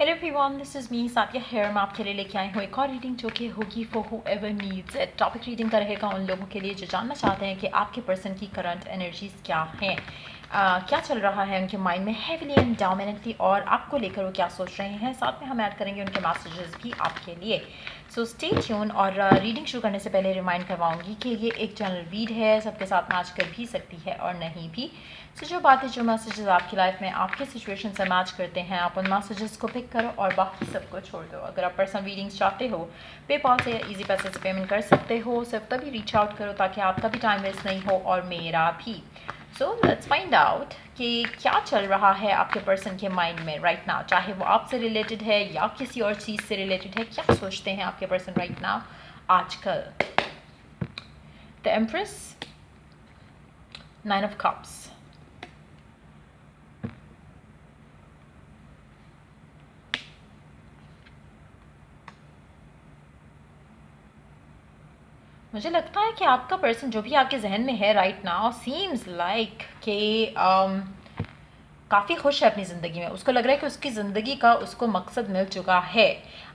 Hello everyone, this is me Satiya here. मैं आपके लिए लेके आई हूँ एक और रीडिंग जो कि होगी for whoever needs it. Topic reading का रहेगा उन लोगों के लिए जो जानना चाहते हैं कि आपके पर्सन की करंट एनर्जीज क्या हैं, क्या चल रहा है उनके माइंड में हेविली एंड डोमिनेंटली, और आपको लेकर वो क्या सोच रहे हैं। साथ में हम ऐड करेंगे उनके मैसेजेस भी आपके लिए। So stay tune. और रीडिंग शुरू करने से पहले रिमाइंड करवाऊंगी कि ये एक जनरल रीड है, सबके साथ मैच कर भी सकती है और नहीं भी। सो जो बातें, जो मैसेजेस आपकी लाइफ में आपके सिचुएशन से मैच करते हैं, आप उन मैसेजेस को पिक करो और बाकी सबको छोड़ दो। अगर आप पर्सनल रीडिंग्स चाहते हो, पेपॉल से या इजी पैसे से पेमेंट कर सकते हो। सिर्फ तभी रीच आउट करो ताकि आपका भी टाइम वेस्ट नहीं हो और मेरा भी। सो लेट्स फाइंड आउट कि क्या चल रहा है आपके पर्सन के माइंड में राइट नाउ, चाहे वो आपसे रिलेटेड है या किसी और चीज़ से रिलेटेड है। क्या सोचते हैं आपके पर्सन राइट नाउ आजकल। द एम्प्रेस, 9 ऑफ कप्स, मुझे लगता है कि आपका पर्सन जो भी आपके जहन में है राइट नाउ सीम्स लाइक कि काफ़ी खुश है अपनी ज़िंदगी में। उसको लग रहा है कि उसकी ज़िंदगी का उसको मकसद मिल चुका है।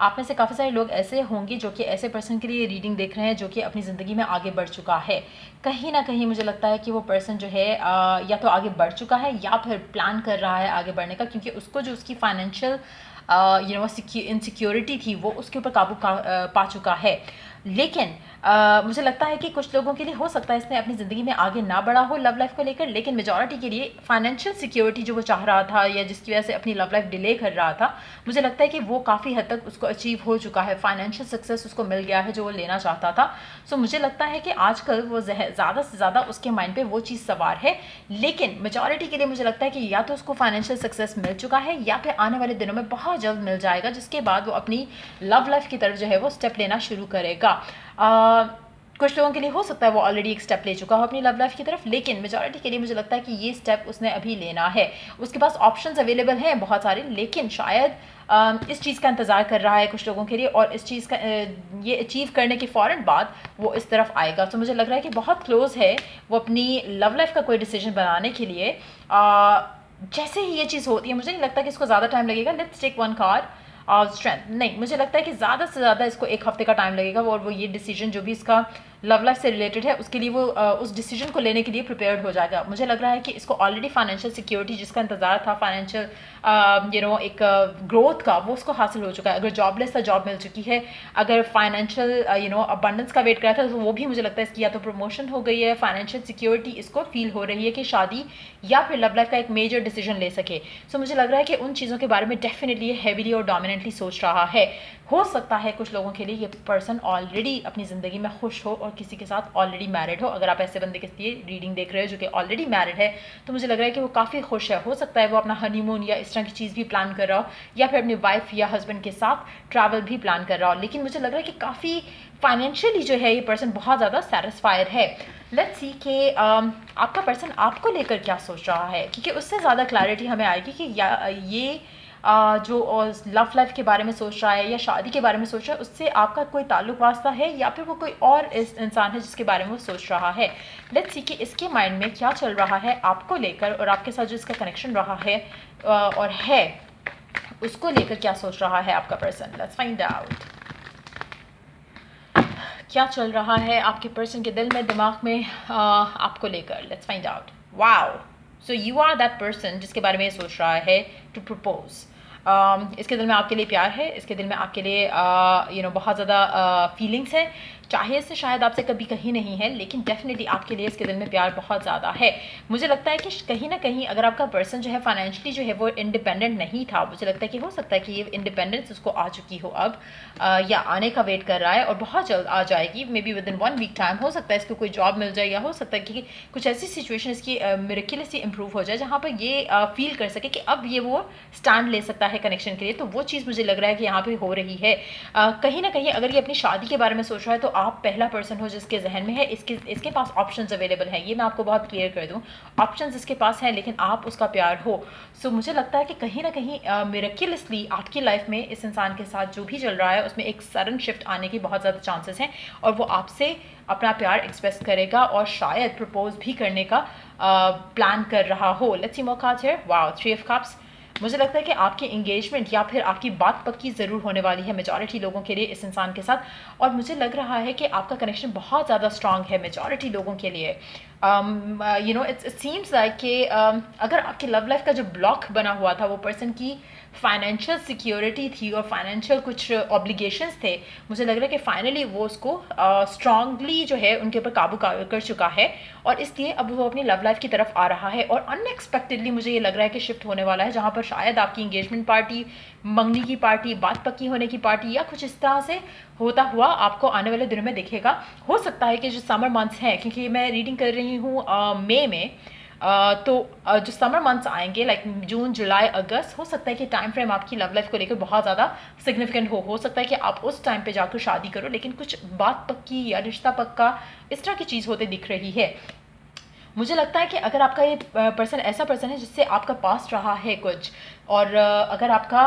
आप में से काफ़ी सारे लोग ऐसे होंगे जो कि ऐसे पर्सन के लिए रीडिंग देख रहे हैं जो कि अपनी ज़िंदगी में आगे बढ़ चुका है। कहीं ना कहीं मुझे लगता है कि वो पर्सन जो है या तो आगे बढ़ चुका है या फिर प्लान कर रहा है आगे बढ़ने का, क्योंकि उसको जो उसकी फाइनेंशियल इनसिक्योरिटी थी वो उसके ऊपर काबू पा चुका है। लेकिन मुझे लगता है कि कुछ लोगों के लिए हो सकता है इसने अपनी ज़िंदगी में आगे ना बढ़ा हो लव लाइफ को लेकर, लेकिन मेजॉरिटी के लिए फाइनेंशियल सिक्योरिटी जो वो चाह रहा था या जिसकी वजह से अपनी लव लाइफ डिले कर रहा था, मुझे लगता है कि वो काफ़ी हद तक उसको अचीव हो चुका है। फाइनेंशियल सक्सेस उसको मिल गया है जो वो लेना चाहता था। सो मुझे लगता है कि आजकल वो ज़्यादा से ज़्यादा उसके माइंड पर वो चीज़ सवार है। लेकिन मेजॉरिटी के लिए मुझे लगता है कि या तो उसको फाइनेंशियल सक्सेस मिल चुका है या फिर आने वाले दिनों में बहुत जल्द मिल जाएगा, जिसके बाद वो अपनी लव लाइफ की तरफ जो है वो स्टेप लेना शुरू करेगा। कुछ लोगों के लिए हो सकता है वो ऑलरेडी एक स्टेप ले चुका हो अपनी लव लाइफ की तरफ, लेकिन मेजॉरिटी के लिए मुझे लगता है कि ये स्टेप उसने अभी लेना है। उसके पास ऑप्शंस अवेलेबल हैं बहुत सारे, लेकिन शायद इस चीज़ का इंतज़ार कर रहा है कुछ लोगों के लिए, और इस चीज़ का ये अचीव करने के फ़ौरन बाद वो इस तरफ आएगा। तो मुझे लग रहा है कि बहुत क्लोज़ है वो अपनी लव लाइफ का कोई डिसीजन बनाने के लिए। जैसे ही ये चीज़ होती है मुझे नहीं लगता कि इसको ज़्यादा टाइम लगेगा। Let's take one card strength. नहीं, मुझे लगता है कि ज़्यादा से ज़्यादा इसको 1 हफ्ते का टाइम लगेगा, और वो ये डिसीजन जो भी इसका लव लाइफ से रिलेटेड है उसके लिए वो उस डिसीजन को लेने के लिए प्रिपेयर्ड हो जाएगा। मुझे लग रहा है कि इसको ऑलरेडी फाइनेंशियल सिक्योरिटी जिसका इंतजार था, फाइनेंशियल एक ग्रोथ का, वो उसको हासिल हो चुका है। अगर जॉबलेस था, जॉब मिल चुकी है। अगर फाइनेंशियल अबंडेंस का वेट कर रहा था तो वो भी मुझे लगता है इसकी या तो प्रमोशन हो गई है। फाइनेंशियल सिक्योरिटी इसको फील हो रही है कि शादी या फिर लव लाइफ का एक मेजर डिसीजन ले सके। सो मुझे लग रहा है कि उन चीज़ों के बारे में डेफिनेटली हैवीली और डोमिनेंटली सोच रहा है। हो सकता है कुछ लोगों के लिए ये पर्सन ऑलरेडी अपनी ज़िंदगी में खुश हो और किसी के साथ ऑलरेडी मैरिड हो। अगर आप ऐसे बंदे के लिए रीडिंग देख रहे हो जो कि ऑलरेडी मैरिड है, तो मुझे लग रहा है कि वो काफ़ी खुश है। हो सकता है वो अपना हनीमून या इस तरह की चीज़ भी प्लान कर रहा हो, या फिर अपनी वाइफ या हस्बैंड के साथ ट्रैवल भी प्लान कर रहा हो। लेकिन मुझे लग रहा है कि काफ़ी फाइनेंशियली जो है ये पर्सन बहुत ज़्यादा सेटिस्फाइड है। लेट्स सी कि आपका पर्सन आपको लेकर क्या सोच रहा है, क्योंकि उससे ज़्यादा क्लैरिटी हमें आएगी कि ये जो लव लाइफ के बारे में सोच रहा है या शादी के बारे में सोच रहा है, उससे आपका कोई ताल्लुक वास्ता है या फिर वो कोई और इस इंसान है जिसके बारे में वो सोच रहा है। लेट्स सी कि इसके माइंड में क्या चल रहा है आपको लेकर, और आपके साथ जो इसका कनेक्शन रहा है और है उसको लेकर क्या सोच रहा है आपका पर्सन। लेट्स फाइंड आउट क्या चल रहा है आपके पर्सन के दिल में, दिमाग में आपको लेकर। Let's find out. Wow, so you are that person जिसके बारे में ये सोच रहा है टू प्रपोज। इसके दिल में आपके लिए प्यार है, इसके दिल में आपके लिए बहुत ज़्यादा फीलिंग्स है। चाहे इससे शायद आपसे कभी कहीं नहीं है, लेकिन डेफिनेटली आपके लिए इसके दिल में प्यार बहुत ज़्यादा है। मुझे लगता है कि कहीं ना कहीं अगर आपका पर्सन जो है फाइनेंशियली जो है वो इंडिपेंडेंट नहीं था, मुझे लगता है कि हो सकता है कि ये इंडिपेंडेंस उसको आ चुकी हो अब, या आने का वेट कर रहा है और बहुत जल्द आ जाएगी। Maybe within 1 week time हो सकता है इसको कोई जॉब मिल जाए, या हो सकता है कि कुछ ऐसी सिचुएशन इसकी मिरेक्युलसली इंप्रूव हो जाए जहाँ पर ये फील कर सके कि अब ये वो स्टैंड ले सकता है कनेक्शन के लिए। तो वो चीज़ मुझे लग रहा है कि यहाँ पे हो रही है। कहीं ना कहीं अगर ये अपनी शादी के बारे में सोच रहा है तो आप पहला पर्सन हो जिसके जहन में है। इसके पास ऑप्शंस अवेलेबल हैं, ये मैं आपको बहुत क्लियर कर दूं। ऑप्शंस इसके पास हैं, लेकिन आप उसका प्यार हो। सो मुझे लगता है कि कहीं ना कहीं मिरेक्युलसली आपकी लाइफ में इस इंसान के साथ जो भी चल रहा है उसमें एक सडन शिफ्ट आने की बहुत ज़्यादा चांसेस हैं, और वो आपसे अपना प्यार एक्सप्रेस करेगा और शायद प्रपोज भी करने का प्लान कर रहा हो। Let's see more cards here. Wow, 3 of cups, मुझे लगता है कि आपकी इंगेजमेंट या फिर आपकी बात पक्की ज़रूर होने वाली है मेजॉरिटी लोगों के लिए इस इंसान के साथ। और मुझे लग रहा है कि आपका कनेक्शन बहुत ज़्यादा स्ट्रांग है मेजॉरिटी लोगों के लिए। इट सीम्स लाइक कि अगर आपकी लव लाइफ का जो ब्लॉक बना हुआ था वो पर्सन की फाइनेंशियल सिक्योरिटी थी और फाइनेंशियल कुछ ऑब्लिगेशंस थे, मुझे लग रहा है कि फाइनली वो उसको स्ट्रांगली जो है उनके ऊपर काबू कर चुका है और इसलिए अब वो अपनी लव लाइफ की तरफ आ रहा है। और अनएक्सपेक्टेडली मुझे ये लग रहा है कि शिफ्ट होने वाला है, जहाँ पर शायद आपकी इंगेजमेंट पार्टी, मंगनी की पार्टी, बात पक्की होने की पार्टी या कुछ इस तरह से होता हुआ आपको आने वाले दिनों में दिखेगा। हो सकता है कि जो समर मंथ्स हैं, क्योंकि मैं रीडिंग कर रही हूँ मई में, जो समर मंथ्स आएंगे लाइक जून, जुलाई, अगस्त, हो सकता है कि टाइम फ्रेम आपकी लव लाइफ को लेकर बहुत ज़्यादा सिग्निफिकेंट हो सकता है कि आप उस टाइम पे जाकर शादी करो, लेकिन कुछ बात पक्की या रिश्ता पक्का इस तरह की चीज़ होते दिख रही है। मुझे लगता है कि अगर आपका ये पर्सन ऐसा पर्सन है जिससे आपका पास्ट रहा है कुछ, और अगर आपका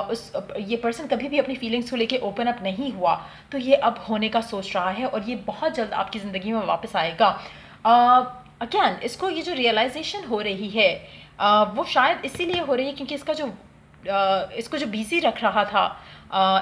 उस ये पर्सन कभी भी अपनी फीलिंग्स को लेके ओपन अप नहीं हुआ, तो ये अब होने का सोच रहा है और ये बहुत जल्द आपकी ज़िंदगी में वापस आएगा। अगेन इसको ये जो रियलाइजेशन हो रही है वो शायद इसीलिए हो रही है क्योंकि इसको जो बिजी रख रहा था,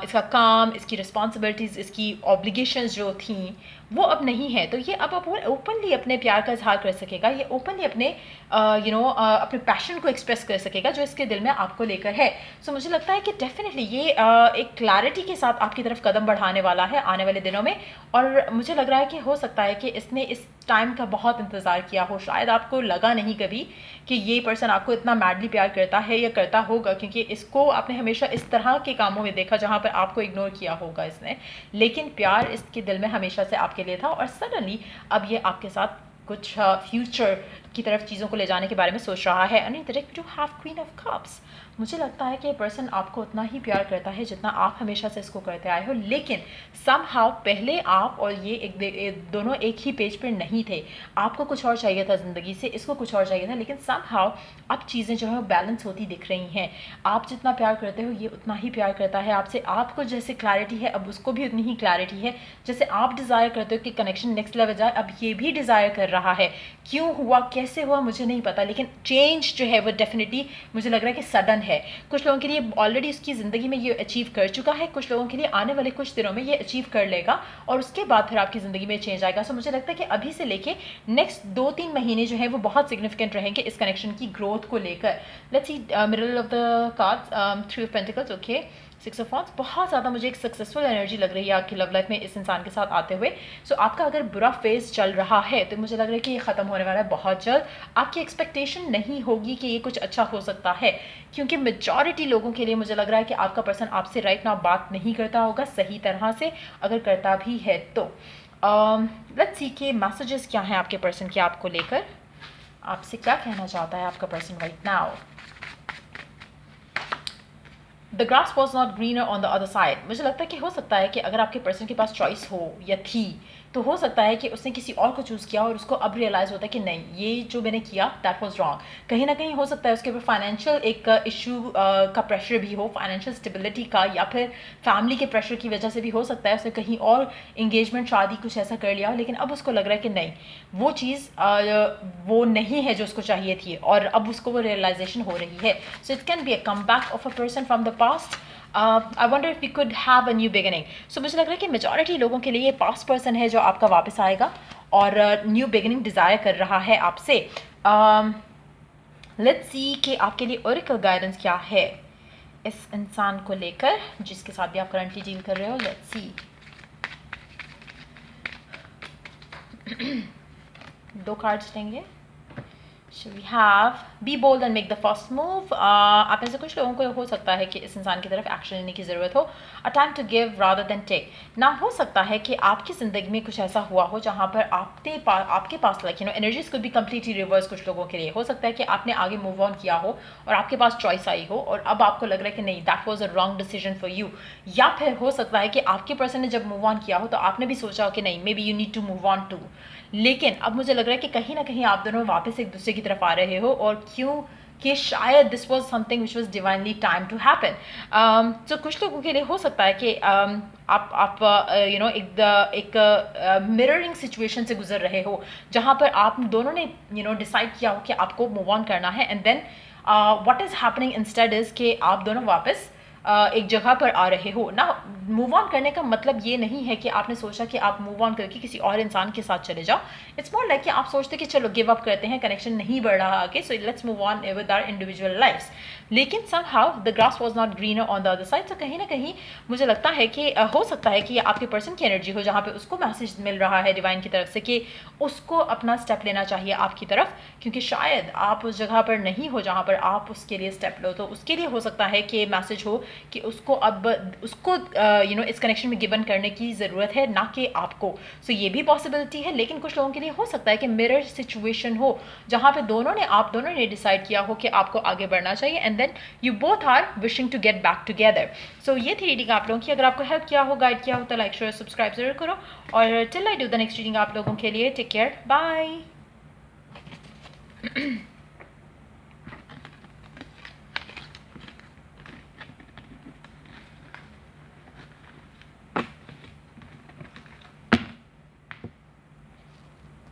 इसका काम, इसकी रिस्पॉन्सिबिलिटीज़, इसकी ऑब्लिगेशंस जो थी वो अब नहीं है, तो ये अब ओपनली अपने प्यार का इजहार कर सकेगा, ये ओपनली अपने अपने पैशन को एक्सप्रेस कर सकेगा जो इसके दिल में आपको लेकर है। सो मुझे लगता है कि डेफिनेटली ये एक क्लैरिटी के साथ आपकी तरफ कदम बढ़ाने वाला है आने वाले दिनों में। और मुझे लग रहा है कि हो सकता है कि इसने इस टाइम का बहुत इंतज़ार किया हो, शायद आपको लगा नहीं कभी कि ये पर्सन आपको इतना मैडली प्यार करता है या करता होगा, क्योंकि इसको आपने हमेशा इस तरह के कामों में देखा जहाँ पर आपको इग्नोर किया होगा इसने, लेकिन प्यार इसके दिल में हमेशा से आपके लिए था और सडनली अब ये आपके साथ कुछ फ्यूचर की तरफ चीज़ों को ले जाने के बारे में सोच रहा है। And direct to have queen of cups, मुझे लगता है कि ये पर्सन आपको उतना ही प्यार करता है जितना आप हमेशा से इसको करते आए हो, लेकिन समहाउ पहले आप और ये दोनों एक ही पेज पर नहीं थे। आपको कुछ और चाहिए था ज़िंदगी से, इसको कुछ और चाहिए था, लेकिन समहाउ अब चीज़ें जो है वो बैलेंस होती दिख रही हैं। आप जितना प्यार करते हो ये उतना ही प्यार करता है आपसे, आपको जैसे क्लैरिटी है अब उसको भी उतनी ही क्लैरिटी है। जैसे आप डिज़ायर करते हो कि कनेक्शन नेक्स्ट लेवल जाए, अब ये भी डिज़ायर कर रहा है। क्यों हुआ, कैसे हुआ, मुझे नहीं पता, लेकिन चेंज जो है वो डेफिनेटली मुझे लग रहा है कि सडन है। कुछ लोगों के लिए ऑलरेडी उसकी ज़िंदगी में ये अचीव कर चुका है, कुछ लोगों के लिए आने वाले कुछ दिनों में ये अचीव कर लेगा और उसके बाद फिर आपकी ज़िंदगी में चेंज आएगा। सो मुझे लगता है कि अभी से लेके नेक्स्ट 2-3 महीने जो है वो बहुत सिग्निफिकेंट रहेंगे इस कनेक्शन की ग्रोथ को लेकर। Let's see middle of the cards, 3 of pentacles, okay, 6 of wands, बहुत ज़्यादा मुझे एक सक्सेसफुल एनर्जी लग रही है आपकी लव लाइफ में इस इंसान के साथ आते हुए। सो आपका अगर बुरा फेज चल रहा है तो मुझे लग रहा है कि ये ख़त्म होने वाला है बहुत जल्द। आपकी एक्सपेक्टेशन नहीं होगी कि ये कुछ अच्छा हो सकता है, क्योंकि मेजॉरिटी लोगों के लिए मुझे लग रहा है कि आपका पर्सन आपसे राइट नाउ बात नहीं करता होगा सही तरह से, अगर करता भी है तो। लेट्स सी के मैसेजेस क्या हैं आपके पर्सन के आपको लेकर, आपसे क्या कहना चाहता है आपका person right now. The grass was not greener on the other side, मुझे लगता है कि हो सकता है कि अगर आपके पर्सन के पास चॉइस हो या थी तो हो सकता है कि उसने किसी और को चूज़ किया और उसको अब रियलाइज़ होता है कि नहीं, ये जो मैंने किया दैट वाज रॉन्ग। कहीं ना कहीं हो सकता है उसके ऊपर फाइनेंशियल एक इशू का प्रेशर भी हो, फाइनेंशियल स्टेबिलिटी का, या फिर फैमिली के प्रेशर की वजह से भी हो सकता है उसने कहीं और इंगेजमेंट, शादी कुछ ऐसा कर लिया हो, लेकिन अब उसको लग रहा है कि नहीं, वो चीज़ वो नहीं है जो उसको चाहिए थी और अब उसको वो रियलाइजेशन हो रही है। So it can be a come back of a person from the past. I wonder if we could have a new beginning. So मुझे लग रहा है कि मेजॉरिटी लोगों के लिए ये पास्ट पर्सन है जो आपका वापस आएगा और न्यू बिगिनिंग डिज़ायर कर रहा है आपसे। लेट्स सी कि आपके लिए ओरेकल गाइडेंस क्या है इस इंसान को लेकर जिसके साथ भी आप करंटली डील कर रहे हो। लेट्स सी, 2 कार्ड्स लेंगे। So we have be bold and make the first move. आप में से कुछ लोगों को हो सकता है कि इस इंसान की तरफ एक्शन लेने की ज़रूरत हो। A time to give rather than take. ना हो सकता है कि आपकी ज़िंदगी में कुछ ऐसा हुआ हो जहाँ पर आपके पास like energies could be completely reverse। कुछ लोगों के लिए हो सकता है कि आपने आगे मूव ऑन किया हो और आपके पास चॉइस आई हो और अब आपको लग रहा है कि नहीं, that was a wrong decision for you. या फिर हो सकता है कि आपके पर्सन ने जब मूव ऑन किया हो तो आपने भी सोचा हो कि नहीं, maybe you need to move on too, लेकिन अब मुझे लग रहा है कि कहीं ना कहीं आप दोनों वापस एक दूसरे की तरफ आ रहे हो और क्यों कि शायद this was something which was divinely time to happen. तो कुछ लोगों के लिए हो सकता है कि आप एक मिररिंग सिचुएशन से गुजर रहे हो जहाँ पर आप दोनों ने डिसाइड किया हो कि आपको मूव ऑन करना है, and then what is happening instead is कि आप दोनों वापस एक जगह पर आ रहे हो ना। मूव ऑन करने का मतलब ये नहीं है कि आपने सोचा कि आप मूव ऑन करके किसी और इंसान के साथ चले जाओ। इट्स मोर लाइक कि आप सोचते कि चलो गिव अप करते हैं, कनेक्शन नहीं बढ़ रहा आगे, so let's move on with our individual lifes. लेकिन somehow the grass was not greener on the other side. तो कहीं ना कहीं मुझे लगता है कि हो सकता है कि ये आपके पर्सन की एनर्जी हो जहाँ पे उसको मैसेज मिल रहा है डिवाइन की तरफ से कि उसको अपना स्टेप लेना चाहिए आपकी तरफ, क्योंकि शायद आप उस जगह पर नहीं हो जहाँ पर आप उसके लिए स्टेप लो। तो उसके लिए हो सकता है कि मैसेज हो कि उसको अब उसको इस कनेक्शन में गिवन करने की ज़रूरत है, ना कि आपको। सो ये भी पॉसिबिलिटी है। लेकिन कुछ लोगों के लिए हो सकता है कि मिरर सिचुएशन हो जहाँ पे आप दोनों ने डिसाइड किया हो कि आपको आगे बढ़ना चाहिए, and then you both are wishing to get back together. So ये थी रीडिंग आप लोगों की। अगर आपको हेल्प किया हो, गाइड किया हो, तो लाइक शेयर सब्सक्राइब जरूर करो। और till I do the next reading आप लोगों के लिए टेक केयर, बाय।